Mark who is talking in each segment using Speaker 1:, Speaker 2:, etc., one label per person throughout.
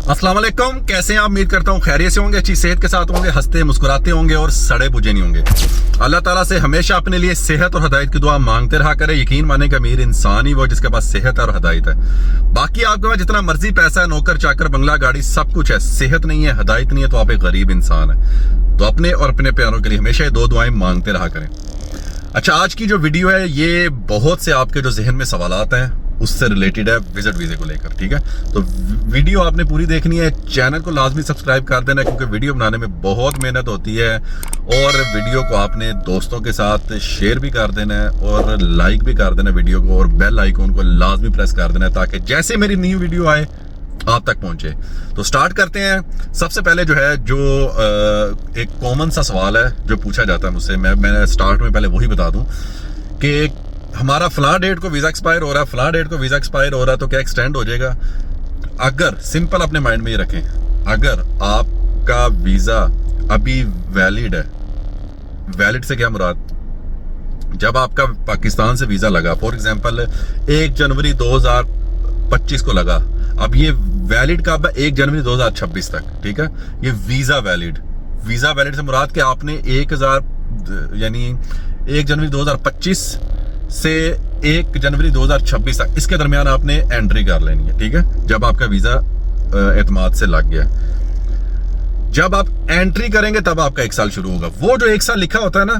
Speaker 1: अस्सलाम वालेकुम, कैसे हैं आप? उम्मीद करता हूँ खैरियत से होंगे, अच्छी सेहत के साथ होंगे, हंसते मुस्कुराते होंगे और सड़े बुझे नहीं होंगे। अल्लाह ताला से हमेशा अपने लिए सेहत और हदायत की दुआ मांगते रहा करें। यकीन माने का अमीर इंसान ही वो जिसके पास सेहत और हदायत है। बाकी आपके पास जितना मर्जी पैसा है, नौकर चाकर बंगला गाड़ी सब कुछ है, सेहत नहीं है, हदायत नहीं है, तो आप एक गरीब इंसान है। तो अपने और अपने प्यारों के लिए हमेशा ये दो दुआएं मांगते रहा करें। अच्छा, आज की जो वीडियो है ये बहुत से आपके जो जहन में सवालात हैं उससे रिलेटेड है, विजिट वीजे को लेकर। ठीक है, तो वीडियो आपने पूरी देखनी है। चैनल को लाजमी सब्सक्राइब कर देना क्योंकि वीडियो बनाने में बहुत मेहनत होती है, और वीडियो को आपने दोस्तों के साथ शेयर भी कर देना है और लाइक भी कर देना वीडियो को, और बेल आइकॉन को लाजमी प्रेस कर देना है ताकि जैसे मेरी न्यू वीडियो आए आप तक पहुंचे। तो स्टार्ट करते हैं। सबसे पहले जो है जो एक कॉमन सा सवाल है जो पूछा जाता है मुझसे, मैं स्टार्ट में पहले वही बता दूं कि हमारा फला डेट को वीजा एक्सपायर हो रहा है, फला डेट को वीजा एक्सपायर हो रहा है, तो क्या एक्सटेंड हो जाएगा? अगर सिंपल अपने माइंड में ये रखें, अगर आपका वीजा अभी वैलिड है, वैलिड से क्या मुराद, जब आपका पाकिस्तान से वीजा लगा, फॉर एग्जांपल 1 जनवरी 2025 को लगा, अब ये वैलिड का 1 जनवरी 2026 तक। ठीक है, ये वीजा वैलिड से मुराद कि आपने 1 जनवरी 2025 से 1 जनवरी 2026 तक, इसके दरमियान आपने एंट्री कर लेनी है। ठीक है, जब आपका वीजा एतमाद से लग गया, जब आप एंट्री करेंगे तब आपका 1 साल शुरू होगा। वो जो 1 साल लिखा होता है ना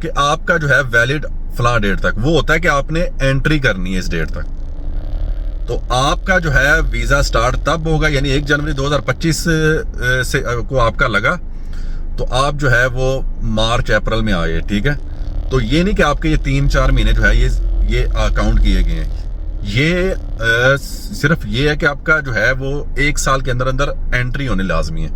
Speaker 1: कि आपका जो है वैलिड फला डेट तक, वो होता है कि आपने एंट्री करनी है इस डेट तक। तो आपका जो है वीजा स्टार्ट तब होगा, यानी 1 जनवरी 2025 से को आपका लगा, तो आप जो है वो मार्च अप्रैल में आए। ठीक है, तो ये नहीं कि आपके ये 3-4 महीने जो है ये काउंट किए गए हैं। ये सिर्फ ये है कि आपका जो है वो 1 साल के अंदर अंदर एंट्री होने लाजमी है।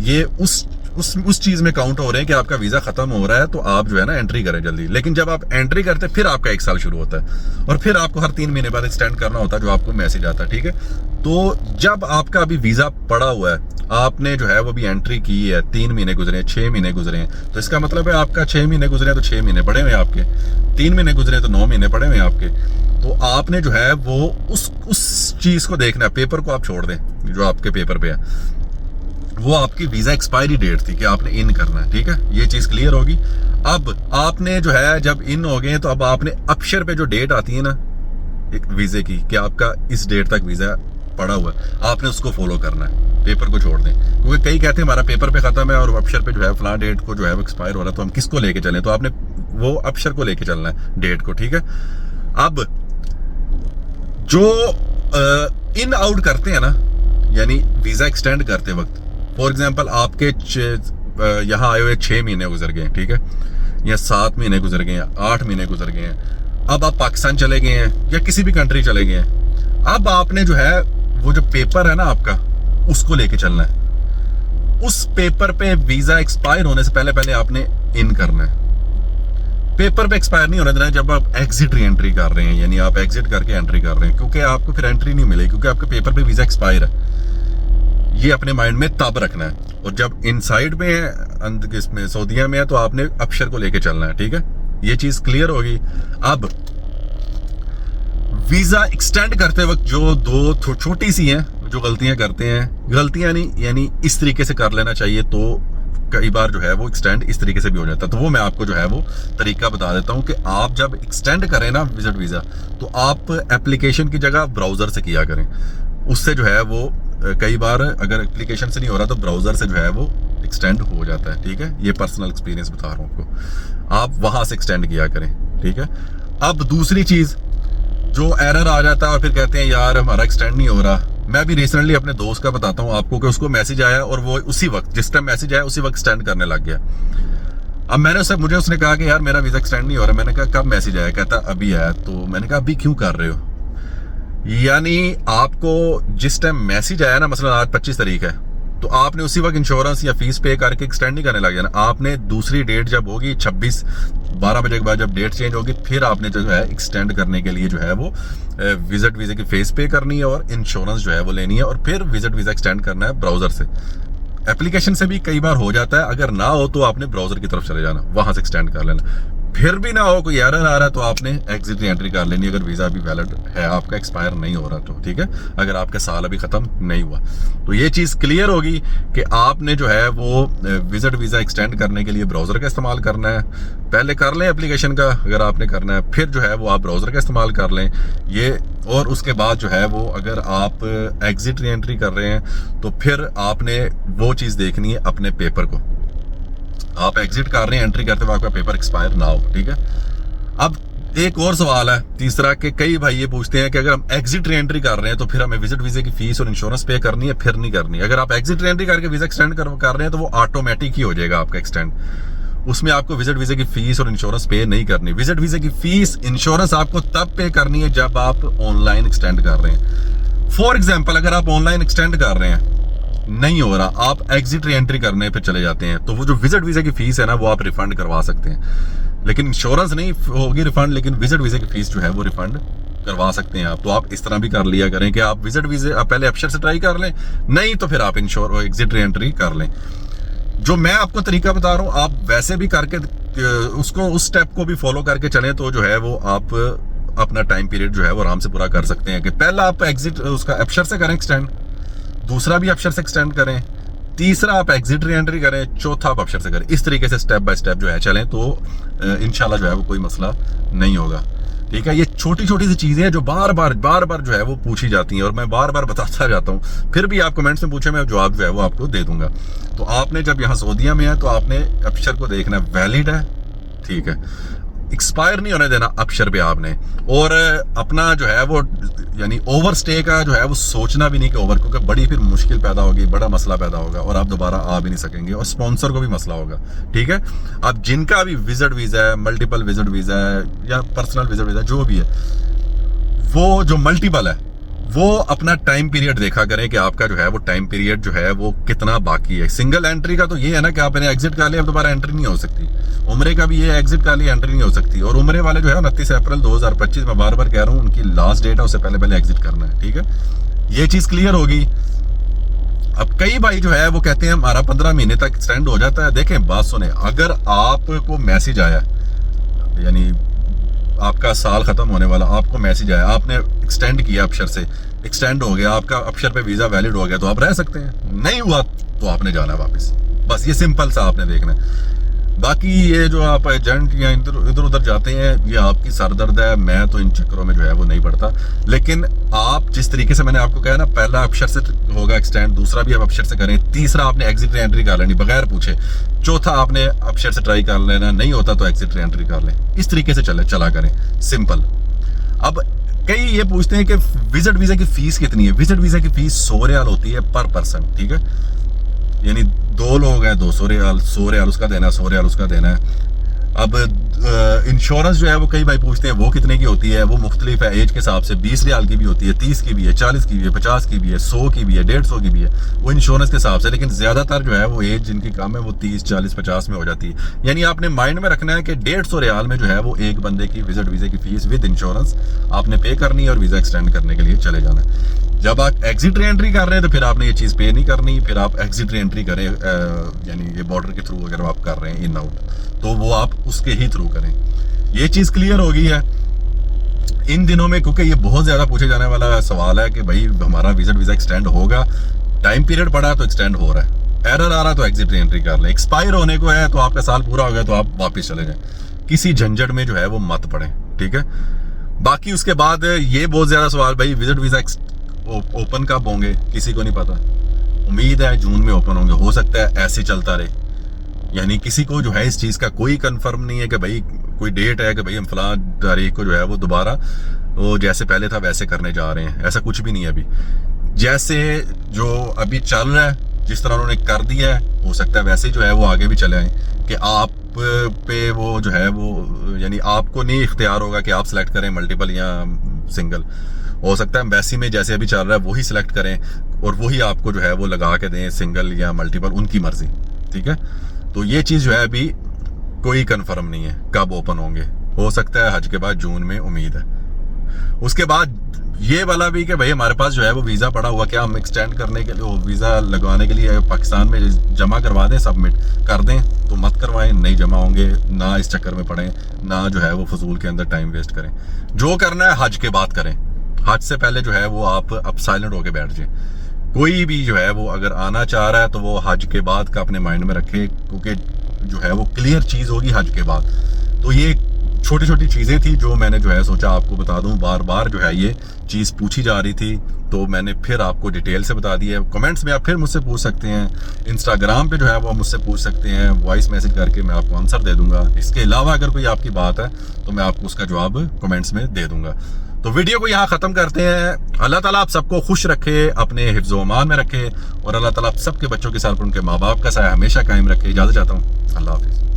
Speaker 1: ये उस चीज में काउंट हो रहे हैं कि आपका वीजा खत्म हो रहा है, तो आप जो है ना एंट्री करें जल्दी। लेकिन जब आप एंट्री करते हैं फिर आपका 1 साल शुरू होता है, और फिर आपको हर 3 महीने बाद एक्सटेंड करना होता है, जो आपको मैसेज आता है। ठीक है, तो जब आपका अभी वीजा पड़ा हुआ है, आपने जो है वो भी एंट्री की है, 3 महीने गुजरे हैं, 6 महीने गुजरे हैं, तो इसका मतलब है आपका 6 महीने गुजरे हैं तो 6 महीने पड़े हुए हैं आपके, 3 महीने गुजरे तो 9 महीने पड़े हुए हैं आपके। तो आपने जो है वो उस चीज को देखना है। पेपर को आप छोड़ दें, जो आपके पेपर पे है वो आपकी वीजा एक्सपायरी डेट थी कि आपने इन करना है। ठीक है, ये चीज क्लियर होगी। अब आपने जो है जब इन हो गए, तो अब आपने अक्षर पे जो डेट आती है ना एक वीजे की, कि आपका इस डेट तक वीजा पड़ा हुआ है, आपने उसको फॉलो करना है। पेपर को छोड़ दें, क्योंकि कई कहते हैं हमारा पेपर पे खत्म है और अक्षर पे जो है फला डेट को जो है वो एक्सपायर हो रहा है, तो हम किसको लेके चलें? तो आपने वो अक्षर को लेके चलना है, डेट को। ठीक है, अब जो इन आउट करते हैं ना, यानी वीजा एक्सटेंड करते वक्त, फॉर एग्जाम्पल आपके यहाँ आए हुए 6 महीने गुजर गए, ठीक है, या 7 महीने गुजर गए हैं, 8 महीने गुजर गए हैं, अब आप पाकिस्तान चले गए हैं या किसी भी कंट्री चले गए हैं, अब आपने जो है वो जो पेपर है ना आपका, उसको लेके चलना है। उस पेपर पे वीजा एक्सपायर होने से पहले आपने इन करना है। पेपर पे एक्सपायर नहीं होने देना जब आप एग्जिट री एंट्री कर रहे हैं, यानी आप एग्जिट करके एंट्री कर रहे हैं, क्योंकि आपको फिर एंट्री नहीं मिलेगी, क्योंकि आपके पेपर पे वीजा एक्सपायर है। ये अपने माइंड में तब रखना है। और जब इनसाइड में है, इसमें सऊदीया में है, तो आपने अक्षर को लेके चलना है। ठीक है, ये चीज क्लियर होगी। अब वीजा एक्सटेंड करते वक्त जो दो छोटी सी हैं जो गलतियां करते हैं, गलतियां नहीं यानी इस तरीके से कर लेना चाहिए, तो कई बार जो है वो एक्सटेंड इस तरीके से भी हो जाता है। तो वो मैं आपको जो है वो तरीका बता देता हूं कि आप जब एक्सटेंड करें ना विजिट वीजा, तो आप एप्लीकेशन की जगह ब्राउजर से किया करें। उससे जो है वो कई बार अगर एप्लीकेशन से नहीं हो रहा तो ब्राउजर से जो है वो एक्सटेंड हो जाता है। ठीक है, ये पर्सनल एक्सपीरियंस बता रहा हूँ आपको, आप वहां से एक्सटेंड किया करें। ठीक है, अब दूसरी चीज जो एरर आ जाता है और फिर कहते हैं यार हमारा एक्सटेंड नहीं हो रहा, मैं भी रिसेंटली अपने दोस्त का बताता हूँ आपको कि उसको मैसेज आया और वो उसी वक्त, जिस टाइम मैसेज आया उसी वक्त एक्सटेंड करने लग गया। अब मुझे उसने कहा कि यार मेरा वीजा एक्सटेंड नहीं हो रहा। मैंने कहा कब मैसेज आया? कहता अभी आया। तो मैंने कहा अभी क्यों कर रहे हो? यानी आपको जिस टाइम मैसेज आया ना, मसलन आज 25 तारीख है, तो आपने उसी वक्त इंश्योरेंस या फीस पे करके एक्सटेंड नहीं करने लग जाना। आपने दूसरी डेट जब होगी 26-12 बजे के बाद जब डेट चेंज होगी, फिर आपने जो है एक्सटेंड करने के लिए जो है वो विजिट वीजा की फीस पे करनी है और इंश्योरेंस जो है वो लेनी है, और फिर विजिट वीजा एक्सटेंड करना है ब्राउजर से। एप्लीकेशन से भी कई बार हो जाता है, अगर ना हो तो आपने ब्राउजर की तरफ चले जाना, वहां से एक्सटेंड कर लेना। फिर भी ना हो, कोई एरर आ रहा है, तो आपने एग्जिट री एंट्री कर लेनी अगर वीज़ा अभी वैलिड है आपका, एक्सपायर नहीं हो रहा तो, ठीक है, अगर आपका साल अभी ख़त्म नहीं हुआ। तो ये चीज़ क्लियर होगी कि आपने जो है वो विजिट वीज़ा एक्सटेंड करने के लिए ब्राउज़र का इस्तेमाल करना है। पहले कर लें एप्लीकेशन का, अगर आपने करना है, फिर जो है वो आप ब्राउज़र का इस्तेमाल कर लें ये, और उसके बाद जो है वो अगर आप एग्जिट री एंट्री कर रहे हैं तो फिर आपने वो चीज़ देखनी है अपने पेपर को। आप एग्जिट कर रहे हैं, एंट्री करते हुए आपका पेपर एक्सपायर ना हो, ठीक है। अब एक और सवाल है तीसरा, कि कई भाई ये पूछते हैं कि अगर हम एग्जिट री एंट्री कर रहे हैं तो फिर हमें विजिट वीज़े की फीस और इंश्योरेंस पे करनी है, फिर नहीं करनी। अगर आप एग्जिट री एंट्री करके वीज़ा एक्सटेंड कर रहे हैं तो वो ऑटोमेटिक ही हो जाएगा आपका एक्सटेंड, उसमें आपको विजिट वीज़े की फीस और इंश्योरेंस पे नहीं करनी। विजिट वीज़े की फीस, इंश्योरेंस आपको तब पे करनी है जब आप ऑनलाइन एक्सटेंड कर रहे हैं। फॉर एग्जाम्पल, अगर आप ऑनलाइन एक्सटेंड कर रहे हैं, नहीं हो रहा, आप एग्जिट री एंट्री करने पे चले जाते हैं, तो वो जो विजिट वीज़ा की फीस है ना, वो आप रिफंड करवा सकते हैं, लेकिन इंश्योरेंस नहीं होगी रिफंड, लेकिन विजिट वीज़ा की फीस जो है वो रिफंड करवा सकते हैं आप। तो आप इस तरह भी कर लिया करें कि आप विजिट वीज़े पहले अपशर से ट्राई कर लें, नहीं तो फिर आप एग्जिट री एंट्री कर लें। जो मैं आपको तरीका बता रहा हूँ, आप वैसे भी करके उसको, उस स्टेप को भी फॉलो करके चलें, तो जो है वो आप अपना टाइम पीरियड जो है वो आराम से पूरा कर सकते हैं। कि पहला आप एग्जिट उसका अपशर से करें एक्सटेंड, दूसरा भी अपशर से एक्सटेंड करें, तीसरा आप एग्जिट री एंट्री करें, चौथा आप अपशर से करें। इस तरीके से स्टेप बाय स्टेप जो है चलें, तो इंशाल्लाह जो है वो कोई मसला नहीं होगा, ठीक है। ये छोटी छोटी सी चीज़ें हैं जो बार बार जो है वो पूछी जाती हैं, और मैं बार बार बताता जाता हूँ, फिर भी आप कमेंट्स में पूछे, मैं जवाब जो है वो आपको दे दूंगा। तो आपने जब यहाँ सऊदीया में है तो आपने अपशर को देखना वैलिड है, ठीक है, एक्सपायर नहीं होने देना अपशर पे आपने, और अपना जो है वो यानी ओवर स्टे का जो है वो सोचना भी नहीं कि ओवर, क्योंकि बड़ी फिर मुश्किल पैदा होगी, बड़ा मसला पैदा होगा और आप दोबारा आ भी नहीं सकेंगे, और स्पॉन्सर को भी मसला होगा, ठीक है। अब जिनका भी विजिट वीज़ा है, मल्टीपल विजिट वीज़ा है या पर्सनल विजिट वीज़ा जो भी है, वो जो मल्टीपल है वो अपना टाइम पीरियड देखा करें कि आपका जो है वो टाइम पीरियड जो है वो कितना बाकी है। सिंगल एंट्री का तो ये है ना कि आपने एग्जिट कर लिया, अब दोबारा एंट्री नहीं हो सकती। उम्रे का भी ये एग्जिट कर लिया, एंट्री नहीं हो सकती। और उम्रे वाले जो है 29 अप्रैल 2025, मैं बार बार कह रहा हूँ, उनकी लास्ट डेट है, उससे पहले पहले एग्जिट करना है, ठीक है। ये चीज़ क्लियर होगी। अब कई भाई जो है वो कहते हैं हमारा 15 महीने तक एक्सटेंड हो जाता है। देखें, बात सुने, अगर आपको मैसेज आया, यानी आपका साल खत्म होने वाला, आपको मैसेज आया, आपने एक्सटेंड किया, अपशर से एक्सटेंड हो गया, आपका अपशर पे वीज़ा वैलिड हो गया, तो आप रह सकते हैं। नहीं हुआ तो आपने जाना है वापस, बस ये सिंपल सा आपने देखना है। बाकी ये जो आप एजेंट या इधर उधर जाते हैं, ये आपकी सरदर्द है, मैं तो इन चक्करों में जो है वो नहीं पड़ता। लेकिन आप जिस तरीके से मैंने आपको कहा ना, पहला अपशर से होगा एक्सटेंड, दूसरा भी आप अपशर से करें, तीसरा आपने एग्जिट री एंट्री कर लेनी बगैर पूछे, चौथा आपने अपशर से ट्राई कर लेना, नहीं होता तो एग्जिट री एंट्री कर लें। इस तरीके से चला करें, सिंपल। अब कई ये पूछते हैं कि विजिट वीज़ा की फीस कितनी है। विजिट वीज़ा की फीस 100 रियाल होती है पर पर्सन, ठीक है, यानी 2 लोग हैं, 200 रियाल, 100 रियाल उसका देना है, 100 रियाल उसका देना है। अब इंश्योरेंस जो है वो कई भाई पूछते हैं वो कितने की होती है। वो मुख्तलिफ है एज के हिसाब से, 20 रियाल की भी होती है, 30 की भी है, 40 की भी है, 50 की भी है, 100 की भी है, 150 की भी है, वो इंश्योरेंस के हिसाब से। लेकिन ज़्यादातर जो है वो एज जिनकी कम है वो 30, 40, 50 में हो जाती है। यानी आपने माइंड में रखना है कि 150 रियाल में जो है वो एक बंदे की विजिट वीज़े की फीस विद इंश्योरेंस आपने पे करनी है और वीज़ा एक्सटेंड करने के लिए चले जाना है। जब आप एग्जिट री एंट्री कर रहे हैं तो फिर आपने ये चीज़ पे नहीं करनी, फिर आप एग्जिट री एंट्री करें, यानी ये बॉर्डर के थ्रू अगर आप कर रहे हैं इन आउट, तो वो आप उसके ही थ्रू करें। ये चीज़ क्लियर हो गई है इन दिनों में, क्योंकि ये बहुत ज़्यादा पूछे जाने वाला सवाल है कि भाई हमारा विजिट वीज़ा एक्सटेंड होगा, टाइम पीरियड पड़ा है तो एक्सटेंड हो रहा है, एरर आ रहा है तो एग्जिट री एंट्री कर लें, एक्सपायर होने को है तो आपका साल पूरा हो गया तो आप वापस चले जाएं। किसी झंझट में जो है वो मत पड़ें, ठीक है। बाकी उसके बाद ये बहुत ज़्यादा सवाल, भाई विजिट वीज़ा ओपन कब होंगे, किसी को नहीं पता। उम्मीद है जून में ओपन होंगे, हो सकता है ऐसे चलता रहे, यानी किसी को जो है इस चीज़ का कोई कंफर्म नहीं है कि भाई कोई डेट है कि भाई हम फलां तारीख को जो है वो दोबारा वो जैसे पहले था वैसे करने जा रहे हैं, ऐसा कुछ भी नहीं है अभी। जैसे जो अभी चल रहा है, जिस तरह उन्होंने कर दिया है, हो सकता है वैसे जो है वो आगे भी चले आए कि आप पे वो जो है वो, यानी आपको नहीं इख्तियार होगा कि आप सेलेक्ट करें मल्टीपल या सिंगल। हो सकता है एम्बेसी में जैसे अभी चल रहा है वही सिलेक्ट करें और वही आपको जो है वो लगा के दें, सिंगल या मल्टीपल, उनकी मर्जी, ठीक है। तो ये चीज़ जो है अभी कोई कंफर्म नहीं है कब ओपन होंगे, हो सकता है हज के बाद जून में, उम्मीद है। उसके बाद ये वाला भी कि भाई हमारे पास जो है वो वीज़ा पड़ा हुआ, क्या हम एक्सटेंड करने के लिए, वो वीज़ा लगवाने के लिए पाकिस्तान में जमा करवा दें, सबमिट कर दें, तो मत करवाएं, नहीं जमा होंगे, ना इस चक्कर में पड़ें, ना जो है वो फजूल के अंदर टाइम वेस्ट करें। जो करना है हज के बाद करें, हज से पहले जो है वो आप अब साइलेंट होकर बैठ जाएं। कोई भी जो है वो अगर आना चाह रहा है तो वो हज के बाद का अपने माइंड में रखे, क्योंकि जो है वो क्लियर चीज़ होगी हज के बाद। तो ये छोटी छोटी चीज़ें थी जो मैंने जो है सोचा आपको बता दूं। बार बार जो है ये चीज़ पूछी जा रही थी, तो मैंने फिर आपको डिटेल से बता दी है। कमेंट्स में आप फिर मुझसे पूछ सकते हैं, इंस्टाग्राम पे जो है वो मुझसे पूछ सकते हैं, वॉइस मैसेज करके मैं आपको आंसर दे दूंगा। इसके अलावा अगर कोई आपकी बात है तो मैं आपको उसका जवाब कमेंट्स में दे दूंगा। तो वीडियो को यहाँ ख़त्म करते हैं। अल्लाह ताला आप सबको खुश रखे, अपने हिफ्ज़ व अमान में रखे, और अल्लाह ताला आप सबके बच्चों के साथ उनके माँ बाप का साया हमेशा कायम रखे। इजाज़त चाहता हूँ, अल्लाह हाफिज़।